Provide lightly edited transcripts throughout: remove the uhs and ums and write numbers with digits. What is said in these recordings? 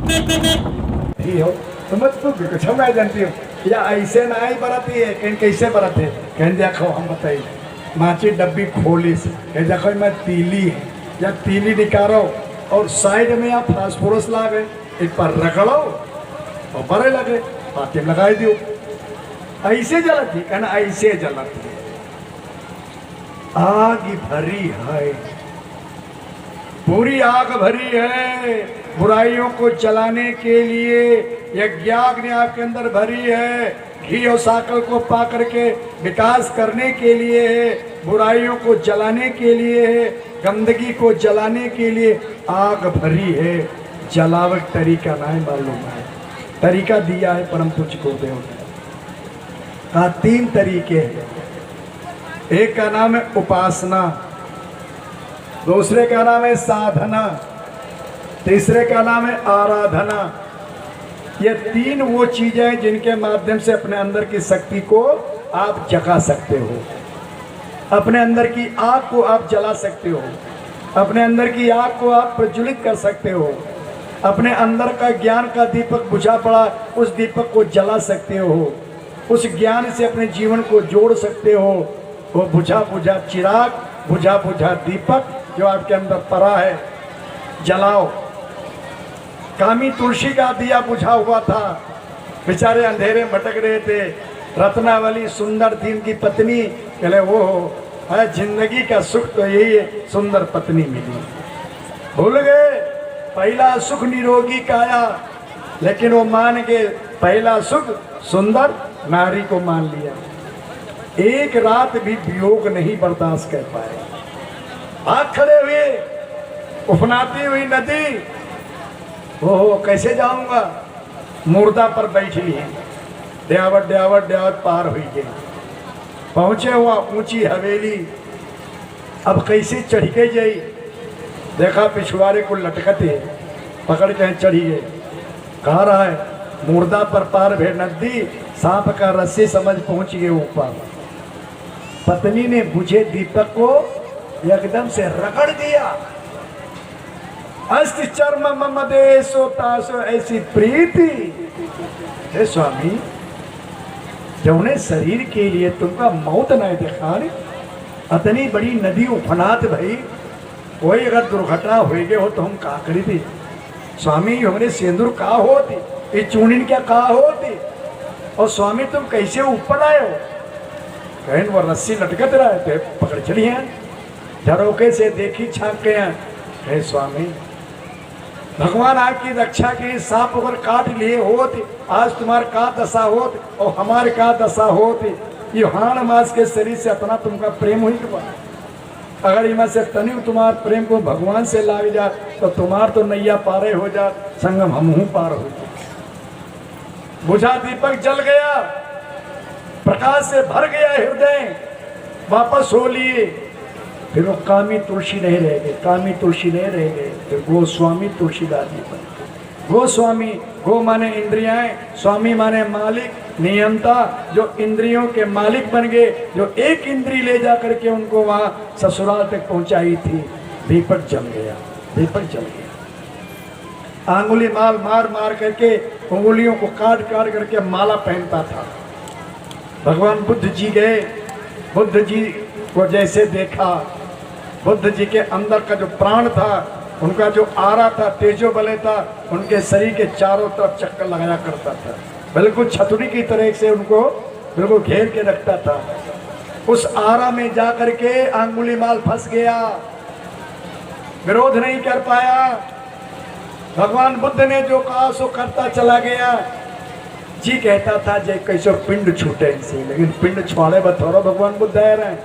ही हो समझ तू भी कुछ मैं जानती हूँ या ऐसे ना ही बराती है कहीं कैसे बराते कहीं देखो हम बताइए माची डब्बी खोली से कहीं देखो मैं तीली है या तीली निकालो और साइड में आप फास्फोरस लागे एक बार रगड़ो और बड़े लगे पाते लगाई दियो ऐसे जलती कहना ऐसे जलती आग भरी है पूरी आग भरी है बुराइयों को जलाने के लिए यज्ञाग्नि आपके अंदर भरी है घी और साकल को पा करके विकास करने के लिए है बुराइयों को जलाने के लिए है गंदगी को जलाने के लिए आग भरी है जलावट तरीका ना है मालूम है तरीका दिया है परम पूज्य गुरुदेव ने कहा 3 तरीके हैं एक का नाम है उपासना दूसरे का नाम है साधना तीसरे का नाम है आराधना ये 3 वो चीजें जिनके माध्यम से अपने अंदर की शक्ति को आप जगा सकते हो अपने अंदर की आग को आप जला सकते हो अपने अंदर की आग को आप प्रज्वलित कर सकते हो अपने अंदर का ज्ञान का दीपक बुझा पड़ा उस दीपक को जला सकते हो उस ज्ञान से अपने जीवन को जोड़ सकते हो वो बुझा बुझा चिराग बुझा बुझा दीपक जो आपके अंदर पड़ा है जलाओ कामी तुलसी का दिया बुझा हुआ था बेचारे अंधेरे भटक रहे थे रत्नावली सुंदर थी उनकी पत्नी कहले वो है जिंदगी का सुख तो यही है सुंदर पत्नी मिली भूल गए पहला सुख निरोगी काया लेकिन वो मान के पहला सुख सुंदर नारी को मान लिया एक रात भी वियोग नहीं बर्दाश्त कर पाए भाग खड़े हुए उफनाती हुई नदी ओहो कैसे जाऊंगा मुर्दा पर बैठ लिए ड्यावट ड्यावट ड्यावट पार हुई गई पहुंचे हुआ ऊंची हवेली अब कैसे चढ़ के जाई देखा पिछवाड़े को लटकते पकड़ के चढ़ी गए कहा रहा है मुर्दा पर पार भे नदी सांप का रस्सी समझ पहुंच गए ऊपर पत्नी ने बुझे दीपक को एकदम से रगड़ दिया अस्त चर्म मम देशो तासो ऐसी प्रीति हे स्वामी जौने शरीर के लिए तुमका मौत नहीं देखा अतनी बड़ी नदी उफनात भाई कोई अगर दुर्घटना हो गए हो तो हम का करी थी स्वामी हमारे सिंदूर का होती ये चूनिन क्या कहा होती और स्वामी तुम कैसे ऊपर आए हो कहीं वो रस्सी लटकत रहे थे पकड़ चली हैं झरोके से देखी छाप के हैं हे स्वामी भगवान आपकी रक्षा के लिए सांप अगर काट लिए होती आज तुम्हारे का दशा होती और हमारे का दशा होती ये हाण मास के शरीर से अपना तुमका प्रेम हुई हुआ अगर इमा से तनिव तुम्हार प्रेम को भगवान से लाग जा तो तुम्हार तो नैया पारे हो जा संगम हमहू पार हो जा बुझा दीपक जल गया प्रकाश से भर गया हृदय वापस हो लिए फिर वो कामी तुलसी नहीं रह गए कामी तुलसी नहीं रह गए फिर गोस्वामी तुलसीदास जी बन गोस्वामी गो माने इंद्रियाएं स्वामी माने मालिक नियंता जो इंद्रियों के मालिक बन गए जो एक इंद्री ले जा करके उनको वहाँ ससुराल तक पहुँचाई थी दीपक जल गया दीपक जल गया आंगुली माल मार मार करके उंगलियों को काट काट करके माला पहनता था भगवान बुद्ध जी गए बुद्ध जी को जैसे देखा बुद्ध जी के अंदर का जो प्राण था उनका जो आरा था तेजो बले था उनके शरीर के चारों तरफ चक्कर लगाया करता था बिल्कुल छतुरी की तरह से उनको बिल्कुल घेर के रखता था उस आरा में जा करके अंगुली माल फंस गया विरोध नहीं कर पाया भगवान बुद्ध ने जो कहा सो करता चला गया जी कहता था जय कैसो पिंड छूटे इनसे लेकिन पिंड छोड़े बथोरो भगवान बुद्ध है रहे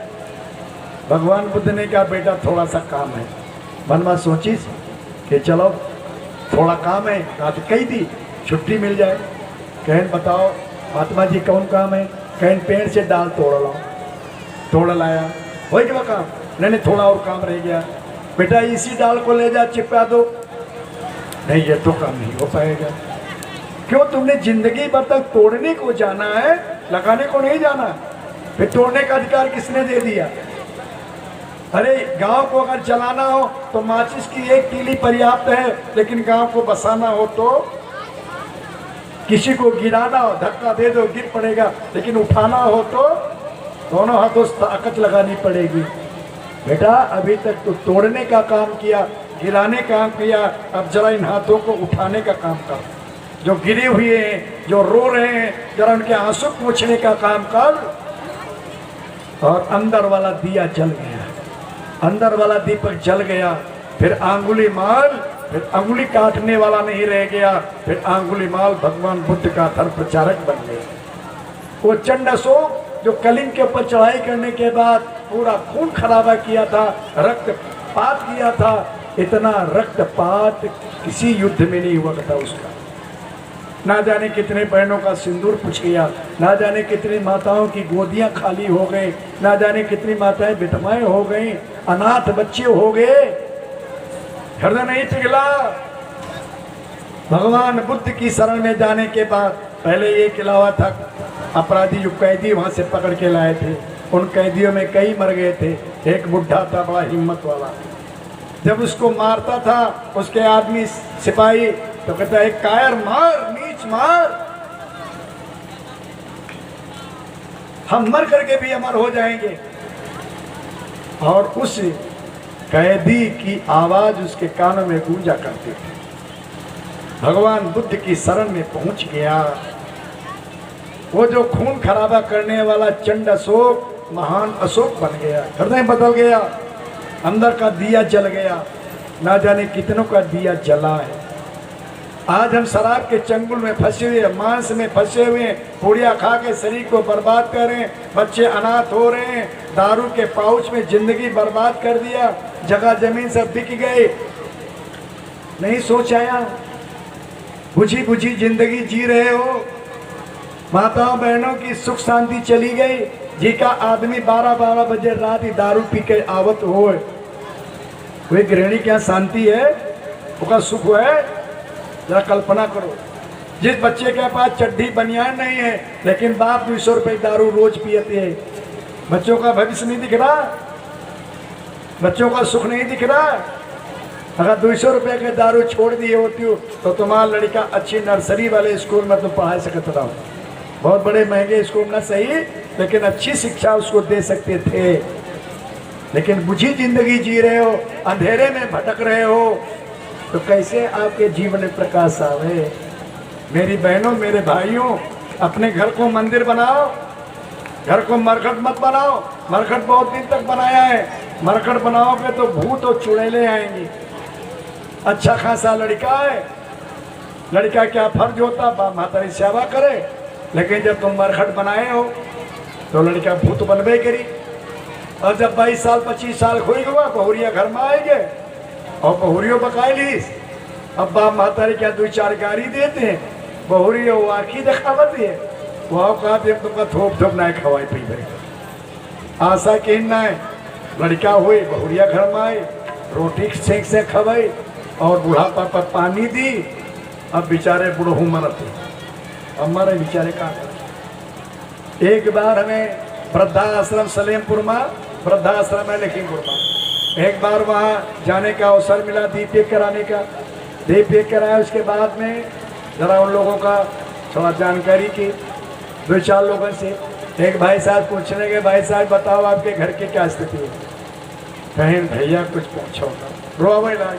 भगवान बुद्ध ने कहा बेटा थोड़ा सा काम है मन में सोची कि चलो थोड़ा काम है कहा तो कही थी छुट्टी मिल जाए कहें बताओ महात्मा जी कौन काम है कहें पेड़ से डाल तोड़ लाया वही क्या काम नहीं थोड़ा और काम रह गया बेटा इसी डाल को ले जा चिपका दो नहीं ये तो काम नहीं हो पाएगा क्यों तुमने जिंदगी भर तक तोड़ने को जाना है लगाने को नहीं जाना फिर तोड़ने का अधिकार किसने दे दिया अरे गांव को अगर चलाना हो तो माचिस की एक तीली पर्याप्त है, लेकिन गांव को बसाना हो तो किसी को गिराना हो, धक्का दे दो गिर पड़ेगा, लेकिन उठाना हो तो दोनों हाथों से ताकत लगानी पड़ेगी। बेटा अभी तक तो तोड़ने का काम किया, गिराने का काम किया, अब जरा इन हाथों को उठाने का काम कर। जो गिरे हुए हैं, जो रो रहे हैं, जरा उनके आंसू पोंछने का काम कर। और अंदर वाला दिया जल गया, अंदर वाला दीपक जल गया। फिर आंगुली माल, फिर अंगुली काटने वाला नहीं रह गया, फिर आंगुली माल भगवान बुद्ध का धर्म प्रचारक बन गया। वो चंडासोक जो कलिंग के ऊपर चढ़ाई करने के बाद पूरा खून खराबा किया था, रक्तपात किया था, इतना रक्तपात किसी युद्ध में नहीं हुआ था उसका। ना जाने कितने बहनों का सिंदूर पुछ गया, ना जाने कितनी माताओं की गोदियां खाली हो गई, ना जाने कितनी माताएं विधवाएं हो गई, अनाथ बच्चे हो गए, हृदय नहीं पिघला। भगवान बुद्ध की शरण में जाने के बाद पहले ये किलावा था, अपराधी जो कैदी वहां से पकड़ के लाए थे, उन कैदियों में कई मर गए थे। एक बुढ़ा था बड़ा हिम्मत वाला, जब उसको मारता था उसके आदमी सिपाही तो कहता है कायर मार, नीच मार, हम मर करके भी अमर हो जाएंगे। और उस कैदी की आवाज उसके कानों में गूंजा करती थी। भगवान बुद्ध की शरण में पहुंच गया। वो जो खून खराबा करने वाला चंड अशोक महान अशोक बन गया, हृदय बदल गया, अंदर का दिया जल गया। ना जाने कितनों का दिया जला है। आज हम शराब के चंगुल में फंसे हुए, मांस में फंसे हुए, पूड़िया खा के शरीर को बर्बाद कर रहे हैं, बच्चे अनाथ हो रहे हैं, दारू के पाउच में जिंदगी बर्बाद कर दिया, जगह जमीन सब बिक गए। नहीं सोच आया, बुझी बुझी जिंदगी जी रहे हो, माताओं बहनों की सुख शांति चली गई। जी का आदमी 12-12 बजे रात ही दारू पी के आवत हो, वे गृहिणी क्या शांति है, उसका सुख है? जरा कल्पना करो, जिस बच्चे के पास चड्ढी बनियान नहीं है लेकिन बाप 200 रुपये दारू रोज पियते हैं, बच्चों का भविष्य नहीं दिख रहा, बच्चों का सुख नहीं दिख रहा। अगर 200 रुपये के दारू छोड़ दिए होती हो तो तुम्हारा लड़का अच्छी नर्सरी वाले स्कूल में तुम पढ़ा सकता हो, बहुत बड़े महंगे स्कूल ना सही, लेकिन अच्छी शिक्षा उसको दे सकते थे। लेकिन बुझी जिंदगी जी रहे हो, अंधेरे में भटक रहे हो, तो कैसे आपके जीवन में प्रकाश आवे? मेरी बहनों, मेरे भाइयों, अपने घर को मंदिर बनाओ, घर को मरकट मत बनाओ। मरकट बहुत दिन तक बनाया है, मरकट बनाओगे तो भूत और चुड़ैलें आएंगी। अच्छा खासा लड़का है, लड़का क्या फर्ज होता, बाप माता सेवा करे, लेकिन जब तुम मरकट बनाए हो तो लड़का भूत बनबे करी। और जब 22 साल 25 साल हो गया, बहुरिया घर में आएंगे और बहुरियों बकाई लीस। अब बाप माता क्या 2-4 गाड़ी देते हैं, बहुरियों वो आखी दिखावत है, वह कहते हैं तुमका थोप थोप ना खवाई पी भाई। आशा कहना है लड़का हुए, बहुरिया घर में आए, रोटी सेंक से खवाई और बुढ़ापा पर पानी दी। अब बेचारे बुढ़ऊ मरते, अब मरे बेचारे कहाँ कर। एक बार हमें वृद्धाश्रम सलेमपुर में, वृद्धाश्रम है लखीमपुर में, एक बार वहाँ जाने का अवसर मिला, दीपेक कराने का। दीपेक कराया, उसके बाद में जरा उन लोगों का थोड़ा जानकारी की 2-4 लोगों से। एक भाई साहब पूछने के, भाई साहब बताओ आपके घर की क्या स्थिति है? कहें भैया कुछ पूछो, रोवे लाए।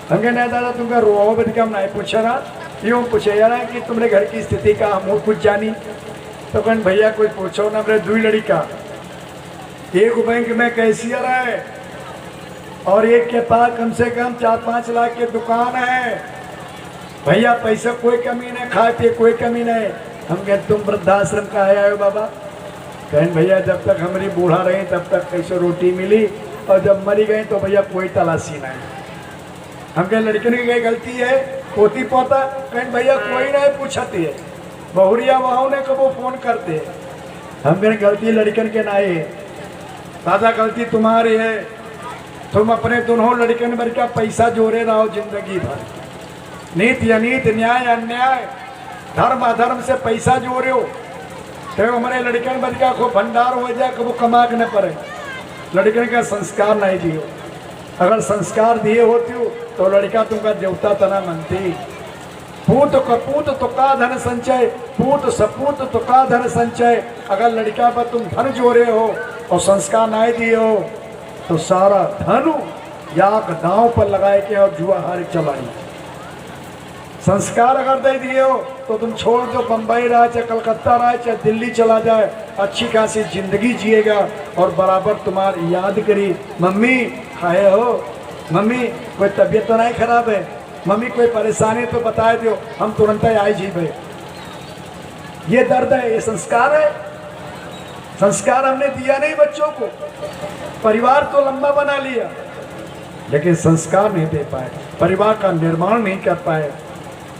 हम नहीं दादा तुमका रोहो बद हम नहीं पूछा ना, यूँ पूछे यार कि तुमने घर की स्थिति का हम कुछ जानी। तो कहें भैया कुछ पूछो ना, मेरे 2 लड़का, एक बैंक में कैशियर है और एक के पास कम से कम 4-5 लाख की दुकान है। भैया पैसा कोई कमी नहीं, खाए पिए कोई कमी नहीं। हम कहते तुम वृद्धाश्रम का आया हो बाबा? कहें भैया जब तक हमारी बूढ़ा रही तब तक कैसे रोटी मिली, और जब मरी गई तो भैया कोई तलाशी नहीं। हम कहें लड़कियों की गलती है, पोती पोता? कहें भैया कोई नहीं पूछती है, बहुरिया वहाँ ने कबो फोन करते। हम कहें गलती लड़कियों के नहीं है दादा, गलती तुम्हारी है। तुम अपने दोनों लड़कियों भर का पैसा जोड़े रहो जिंदगी भर, नीति अनीत, न्याय अन्याय, धर्म अधर्म से पैसा जोड़ो तो हमारे लड़कियों भर का को भंडार हो जाए, कबो कमा के न पड़े। लड़के का संस्कार नहीं दियो। अगर संस्कार दिए होती हो तो लड़का तुमका देवता तना मनती। पूत कपूत तो का धन संचय, पूत सपूत तो का धन संचय। अगर लड़का पर तुम धन जोड़े हो और संस्कार नहीं दिए हो तो सारा धन याक दांव पर लगाए के और जुआ हार चलाई। संस्कार अगर दे दिए हो तो तुम छोड़ दो, बंबई रहे चाहे कलकत्ता रहे चाहे दिल्ली चला जाए, अच्छी खासी जिंदगी जिएगा और बराबर तुम्हारी याद करी, मम्मी खाए हो, मम्मी कोई तबीयत तो नहीं खराब है, मम्मी कोई परेशानी तो बता दो, हम तुरंत ही आई जी भाई। ये दर्द है, ये संस्कार है। संस्कार हमने दिया नहीं बच्चों को। परिवार तो लंबा बना लिया लेकिन संस्कार नहीं दे पाए, परिवार का निर्माण नहीं कर पाए।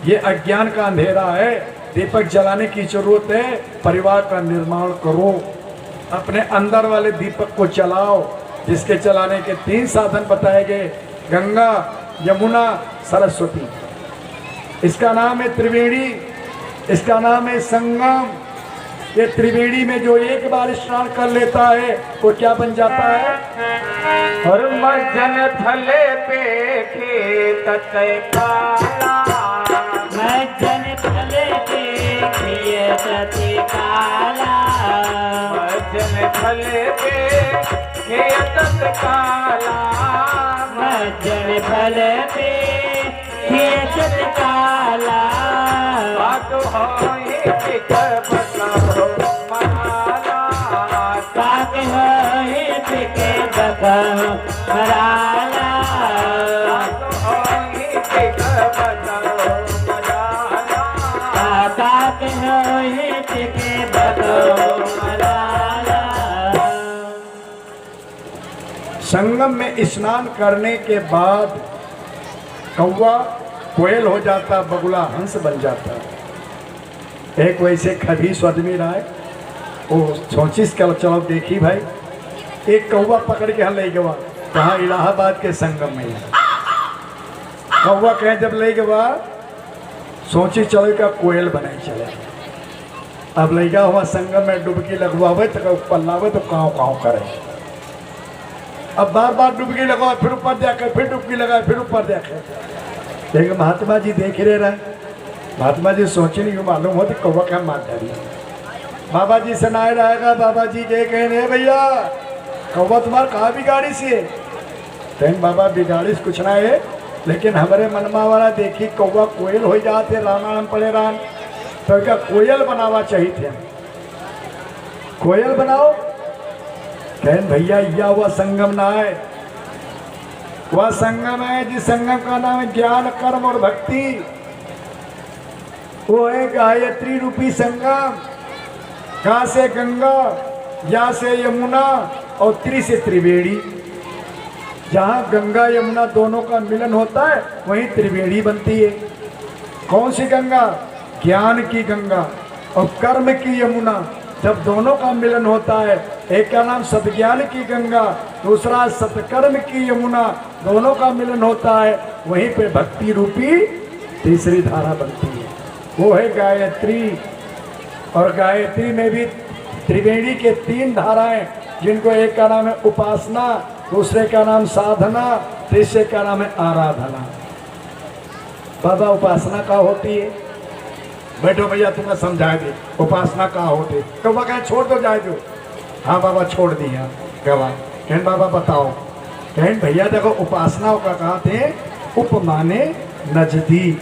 ये अज्ञान का अंधेरा है, दीपक जलाने की जरूरत है। परिवार का निर्माण करो, अपने अंदर वाले दीपक को जलाओ, जिसके जलाने के 3 साधन बताए गए, गंगा, यमुना, सरस्वती। इसका नाम है त्रिवेणी, इसका नाम है संगम। ये त्रिवेणी में जो एक बार स्नान कर लेता है वो क्या बन जाता है? और मजन थले पे खेत काला, मजन थले पे खेत काला, मजन थले पे खेत काला, मजन थले पे खेत काला। बात हो ये बताओ माला, बात हो ये बताओ मराला, बात हो ये बताओ मराला, बात हो ये बताओ मराला। संगम में स्नान करने के बाद कौवा कोयल हो जाता, बगुला हंस बन जाता। एक वैसे खबीस आदमी रहा है, वो सोचिस कल चलो देखी भाई, एक कौवा पकड़ के हम ले गवा कहाँ, इलाहाबाद के संगम में। कौवा कहे जब ले गवा सोची चलो का कोयल बनाई चले। अब ले गया हुआ संगम में डुबकी लगवावे तो पल्लावे तो काँव काँव करे। अब बार बार डुबकी लगाओ, फिर ऊपर जाकर फिर डुबकी लगाए, फिर ऊपर जाकर। एक महात्मा जी देख रहे, महात्मा जी सोचे नहीं मालूम हो तो कौवा क्या मार डाली। बाबा जी से ना रहेगा, बाबा जी के कहने भैया कौवा तुम्हारा कहाँ बिगाड़ी सी है? कहें बाबा बिगाड़ी कुछ ना है, लेकिन हमारे मनमा वाला देखी कौवा कोयल हो जाते, रामायण पढ़े रान तो क्या कोयल बनावा चाहिए थे, कोयल बनाओ। कहें भैया यह वह संगम ना है, वह संगम है जिस संगम का नाम है ज्ञान, कर्म और भक्ति। वो है गायत्री रूपी संगम। का से गंगा, या से यमुना और त्रि से त्रिवेणी। जहाँ गंगा यमुना दोनों का मिलन होता है वहीं त्रिवेणी बनती है। कौन सी गंगा? ज्ञान की गंगा और कर्म की यमुना। जब दोनों का मिलन होता है, एक का नाम सतज्ञान की गंगा, दूसरा सतकर्म की यमुना, दोनों का मिलन होता है, वहीं पे भक्ति रूपी तीसरी धारा बनती है, वो है गायत्री। और गायत्री में भी त्रिवेणी के 3 धाराएं, जिनको एक का नाम है उपासना, दूसरे का नाम साधना, तीसरे का नाम है आराधना। बाबा उपासना का होती है? बैठो भैया तुम्हें समझा दे उपासना कहाँ होती। कौवा कहें छोड़ दो, जाए दो। हाँ बाबा छोड़ दिया। गवा कहें बाबा बताओ। कहें भैया देखो उपासना का कहा थे, उप माने नजदीक,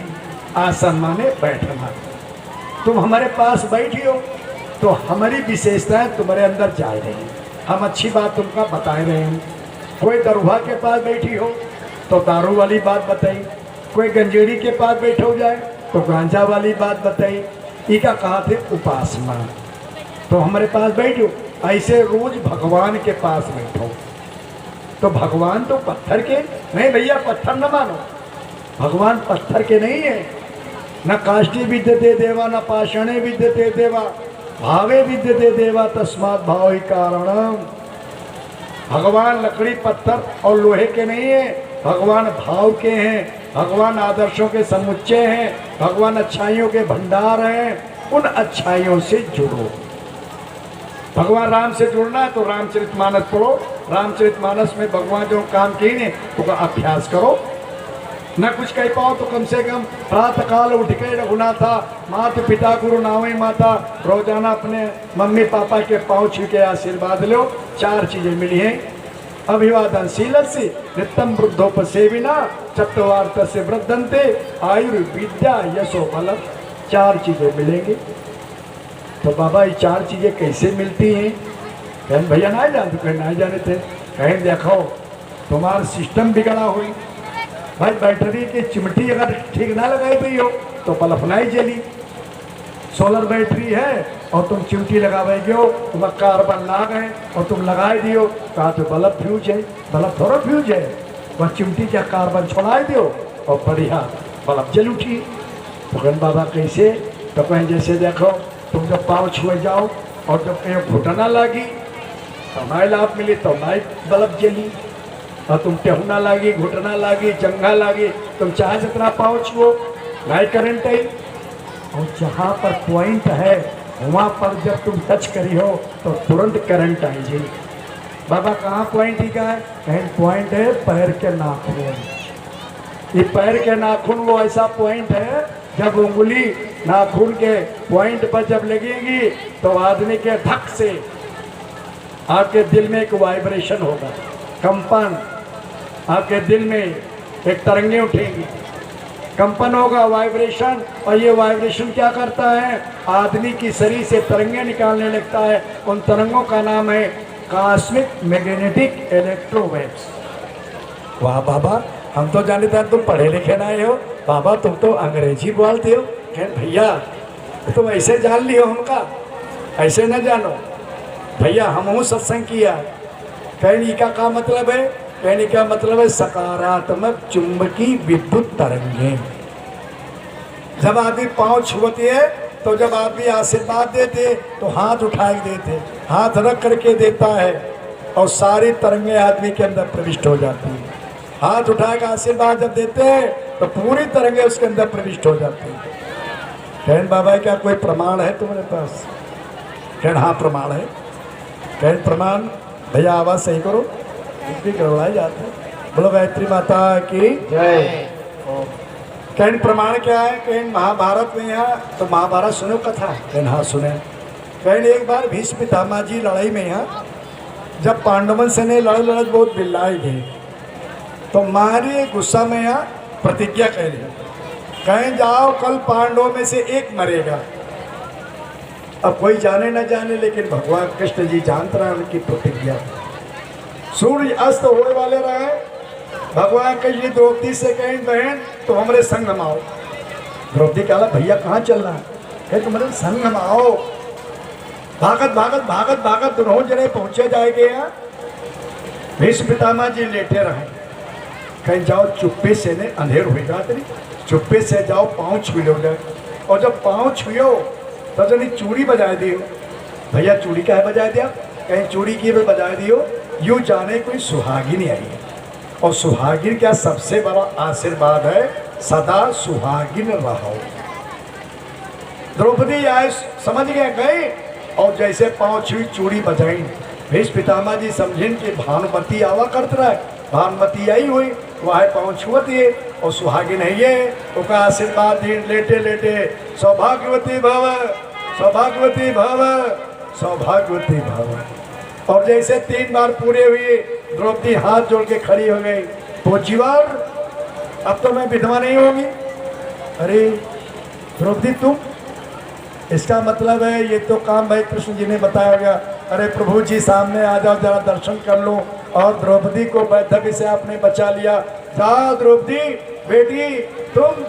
आसन माने बैठना। तुम हमारे पास बैठी हो तो हमारी विशेषताएं तुम्हारे अंदर जा रही हैं, हम अच्छी बात तुमका बता रहे हैं। कोई दरुहा के पास बैठी हो तो दारू वाली बात बताई, कोई गंजेड़ी के पास बैठे हो जाए तो गांजा वाली बात बताई। इका कहा थे उपासना। तो हमारे पास बैठो, ऐसे रोज भगवान के पास बैठो। तो भगवान तो पत्थर के नहीं भैया, पत्थर न मानो, भगवान पत्थर के नहीं है। न काष्ठी विद्यते देवा, न पाषाणे विद्यते देवा, भावे विद्यते देवा, तस्मात् भाव ही कारणम। भगवान लकड़ी पत्थर और लोहे के नहीं है, भगवान भाव के हैं, भगवान आदर्शों के समुच्चय हैं, भगवान अच्छाइयों के भंडार हैं। उन अच्छाइयों से जुड़ो। भगवान राम से जुड़ना है तो रामचरितमानस पढ़ो, रामचरितमानस में भगवान जो काम किए ने उसका अभ्यास करो। न कुछ कह पाओ तो कम से कम प्रातः काल उठ के रघुनाथा माता पिता गुरु नावे माता रोजाना अपने मम्मी पापा के पाँव छू के आशीर्वाद लो। 4 चीजें मिली हैं। अभिवादन शीलस्य नित्यम वृद्धोपसेविना चतुर्वार्तस्य वृद्धन्ते आयुर्विद्या यशो बलम। 4 चीजें मिलेंगी। तो बाबा ये 4 चीजें कैसे मिलती हैं? कहें भैया ना जानते, कहें ना जाने थे। कहें देखो तुम्हारा सिस्टम बिगड़ा हुई भाई, बैटरी की चिमटी अगर ठीक ना लगाई गई हो तो बल्ब नहीं जली। सोलर बैटरी है और तुम चिमटी लगावेगी हो, तुम कार्बन ला गए और तुम लगाए दियो, कहा तो बल्ब फ्यूज है। बल्ब थोड़ा फ्यूज है, वह चिमटी क्या कार्बन छोड़ाए दियो और बढ़िया बल्ब जल उठी। तो कहें बाबा कैसे? तो कहें जैसे देखो तुम जब पाँव छुए जाओ और जब कहीं घुटना लगी तो हमारे लाभ मिली तो हमारी बल्ब जली, और तुम टेहुना लागी घुटना लागी जंघा लागी तुम चाहे जितना पाँव छुओ नहीं करंट आई। और जहाँ पर पॉइंट है वहाँ पर जब तुम टच करी हो तो तुरंत करंट आई जी। बाबा कहाँ पॉइंट ही का है? कहीं पॉइंट है पैर के नाखून। ये पैर के नाखून वो ऐसा पॉइंट है जब उंगली नाखून के पॉइंट पर जब लगेगी तो आदमी के धक से आपके दिल में एक वाइब्रेशन होगा, कंपन। आपके दिल में एक तरंगे उठेगी, कंपन होगा, वाइब्रेशन। और ये वाइब्रेशन क्या करता है? आदमी की शरीर से तरंगे निकालने लगता है। उन तरंगों का नाम है कॉस्मिक मैग्नेटिक इलेक्ट्रोवेव्स। वाह बाबा, हम तो जानते हैं तुम पढ़े लिखे ना हो बाबा, तुम तो अंग्रेजी बोलते हो। कहें भैया तुम ऐसे जान लियो हमका, ऐसे न जानो भैया, हम सत्संग किया। कहने का क्या मतलब है? कहने का मतलब है सकारात्मक चुंबकीय विद्युत तरंगे। जब आदमी पाँव छुअती है तो जब आदमी आशीर्वाद देते तो हाथ उठा के देते, हाथ रख करके देता है और सारी तरंगे आदमी के अंदर प्रविष्ट हो जाती है। हाथ उठा के आशीर्वाद जब देते हैं तो पूरी तरंगे उसके अंदर प्रविष्ट हो जाती है। कहन बाबा क्या कोई प्रमाण है तुम्हारे पास? कहन हाँ प्रमाण है। कहन प्रमाण? भैया आवाज़ सही करो, भी करवाए जाते हैं। बोलो गायत्री माता की जय। कहन प्रमाण क्या है? कहन महाभारत में यहाँ तो महाभारत सुनो कथा? कहन हाँ सुने। कहन एक बार भीष्म पितामह जी लड़ाई में यहाँ जब पांडवन से ने लड़ बहुत बिल्लाए गए तो मारी गुस्सा में यहाँ प्रतिज्ञा कह ली, कहें जाओ कल पांडवों में से एक मरेगा। अब कोई जाने न जाने लेकिन भगवान कृष्ण जी जानते रहे उनकी प्रतिज्ञा। सूर्य अस्त होने वाले रहे, भगवान कृष्ण द्रौपदी से कहें बहन तो हमारे संग में आओ। द्रौपदी कहा भैया कहाँ चल रहा है? कहे तुम्हारे संग में आओ। भागत भागत भागत भागत दोनों जने पहुंचे जाएंगे। यहाँ भीष्म पितामह जी लेटे रहे, कहीं जाओ चुप्पे से ने अंधेर होगा तेरी, चुप्पे से जाओ पाँव छू लो जाए। और जब पाँव छुओ तो जनी चूड़ी बजा दियो। भैया चूड़ी क्या है बजा दिया? कहीं चूड़ी की भी बजा दियो, यूँ जाने कोई सुहागिन आई है। और सुहागिन क्या सबसे बड़ा आशीर्वाद है, सदा सुहागिन रहो। द्रौपदी आए समझ गए और जैसे पाँव छुई चूड़ी बजाई। भीष्म पितामह जी समझिन कि भानुमती आवा करते रहे, भानुमती आई हुई वह पाँव छुअती है और सुहागिन है ये उसका आशीर्वाद लेटे लेटे सौभाग्यवती भव सौभाग्यवती भव सौभाग्यवती भव। और जैसे 3 बार पूरे हुए द्रौपदी हाथ जोड़ के खड़ी हो गई, पोजीवार अब तो मैं विधवा नहीं होगी। अरे द्रौपदी तुम, इसका मतलब है ये तो काम भाई कृष्ण जी ने बताया गया। अरे प्रभु जी सामने आ जाओ जरा दर्शन कर लो। और द्रौपदी को वैधव्य से आपने बचा लिया। जाओ द्रौपदी बेटी तुम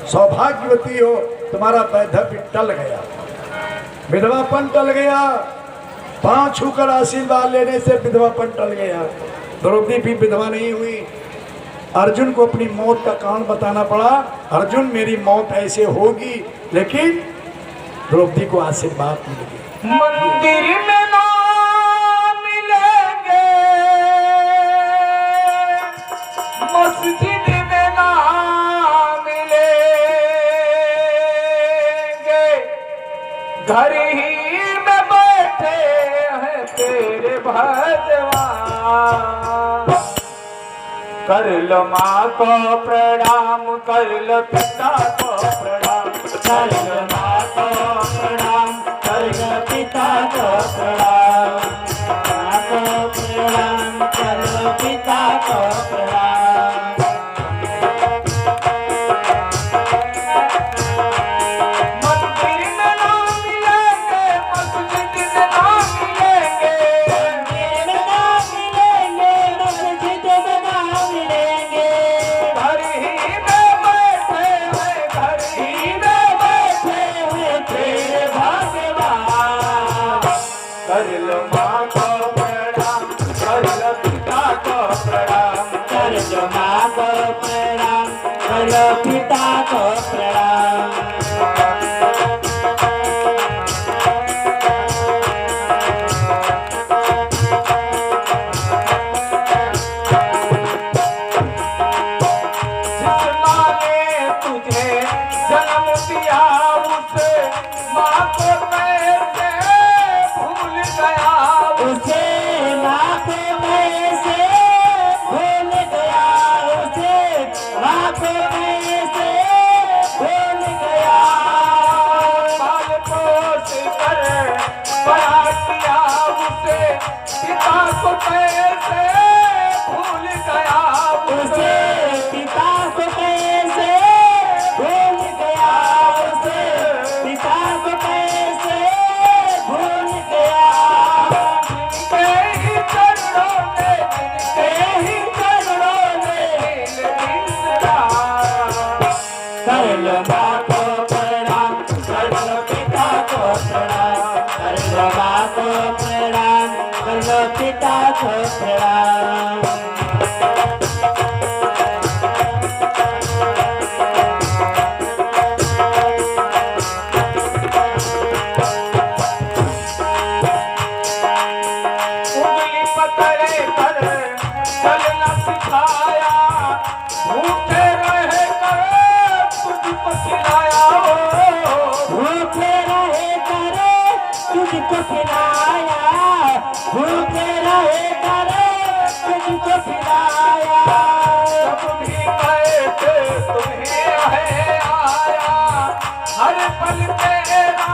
सौभाग्यवती हो, तुम्हारा वैधव्य टल गया, विधवापन टल गया। पाँव छूकर आशीर्वाद लेने से विधवापन टल गया। द्रौपदी भी विधवा नहीं हुई। अर्जुन को अपनी मौत का कारण बताना पड़ा, अर्जुन मेरी मौत ऐसे होगी, लेकिन द्रौपदी को आशीर्वाद मिल गया। मंदिर में ना मिलेंगे, मस्जिद में ना मिलेंगे, घर ही में बैठे कर लो माँ को प्रणाम, कर लो पिता को प्रणाम, कर लो माँ को प्रणाम, कर लो पिता को प्रणाम, माँ को प्रणाम, कर लो पिता को प्रणाम। मंदिर में ना मिलेंगे, मस्जिद में ना मिलेंगे, मंदिर में ना मिलेंगे, मस्जिद में ना मिलेंगे, घर ही में बैठे हैं, घर ही में बैठे हैं तेरे भगवान। कर लो माँ को प्रणाम, कर लो पिता को प्रणाम, कर लो माँ को प्रणाम, कर लो पिता को प्रणाम। जिस माँ ने तुझे जन्म दिया उसे माँ को कैसे भूल गया, उसे माँ को कैसे भूल गया, उसे माँ को कैसे भूल गया। पाल पोस कर बड़ा किया उसे पिता को कैसे भूल गया, उसे पिता को कैसे भूल गया, उसे पिता को कैसे भूल गया। जिनके ही चरणों में, जिनके ही चरणों में दिल बिसरा। कर लो माँ को प्रणाम, कर लो पिता को प्रणाम, कर लो माँ को प्रणाम, कर लो पिता को प्रणाम। उंगली पकड़े कर चलना सिखाया, भूखे रहे कर तुझको खिलाया, भूखे रहे करे तुझको खिलाया, भूखे रहे करे तुझको खिलाया। सब भी गए थे तुम्हें है आया, हर पल तेरा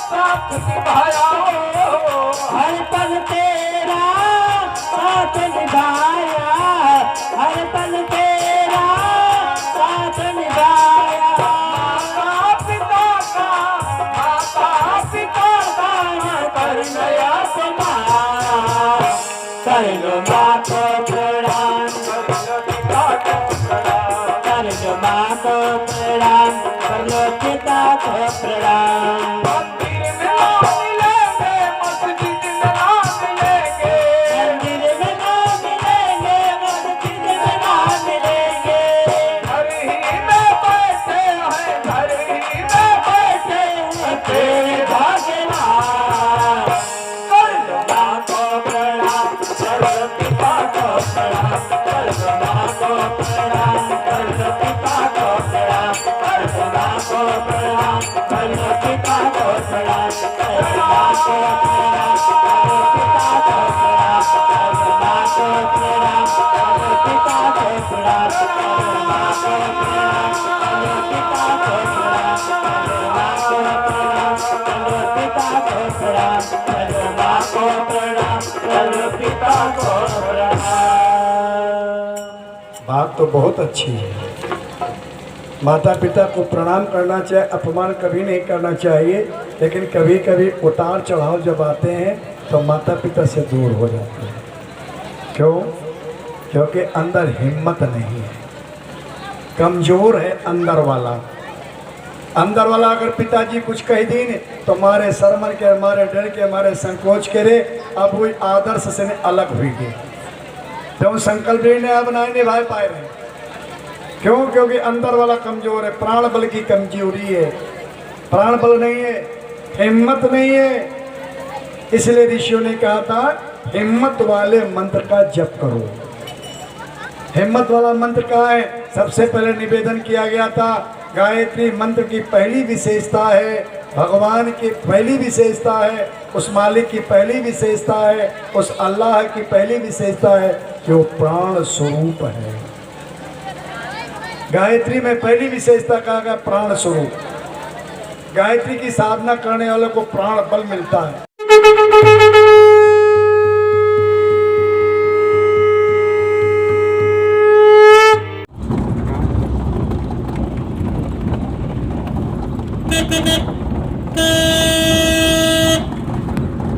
साथ निभाया, हर पल तेरा साथ निभाया, हर पल तेरा साथ निभाया। माता पिता का, माता पिता का कर नया समाज, कर लो माँ को प्रणाम, कर लो पिता को प्रणाम। कर लो माँ को प्रणाम, कर लो पिता को प्रणाम। मंदिर में ना मिलेंगे, मस्जिद में ना मिलेंगे, मंदिर में ना मिलेंगे, मस्जिद में ना मिलेंगे, घर ही में बैठे हैं, घर ही में बैठे हैं तेरे भगवान। कर लो माँ को प्रणाम, कर लो पिता को प्रणाम, कर लो माँ को प्रणाम, कर लो पिता को प्रणाम, कर लो माँ को प्रणाम, कर लो पिता को प्रणाम, कर लो माँ को प्रणाम, कर लो पिता को प्रणाम, कर लो माँ को प्रणाम, कर लो पिता को प्रणाम, कर लो माँ को प्रणाम, कर लो पिता को प्रणाम, कर लो माँ को प्रणाम, कर लो पिता को प्रणाम, कर लो माँ को प्रणाम, कर लो पिता को प्रणाम। बात तो बहुत अच्छी है। माता पिता को प्रणाम करना चाहिए, अपमान कभी नहीं करना चाहिए, लेकिन कभी कभी उतार चढ़ाव जब आते हैं तो माता पिता से दूर हो जाते हैं। क्यों? क्योंकि अंदर हिम्मत नहीं है, कमज़ोर है अंदर वाला। अंदर वाला अगर पिताजी कुछ कह दी तो मारे शर्मन के, मारे डर के, मारे संकोच के रे अब वही आदर्श से अलग हुई गई। तो संकल्प ने बनाए निभाए पाए रहे। क्यों? क्योंकि अंदर वाला कमजोर है, प्राण बल की कमजोरी है, प्राण बल नहीं है, हिम्मत नहीं है। इसलिए ऋषियों ने कहा था हिम्मत वाले मंत्र का जप करो। हिम्मत वाला मंत्र कहाँ है? सबसे पहले निवेदन किया गया था गायत्री मंत्र की पहली विशेषता है भगवान की पहली विशेषता है, उस मालिक की पहली विशेषता है, उस अल्लाह की पहली विशेषता है कि वो प्राण स्वरूप है। गायत्री में पहली विशेषता कहा गया प्राण स्वरूप। गायत्री की साधना करने वाले को प्राण बल मिलता है।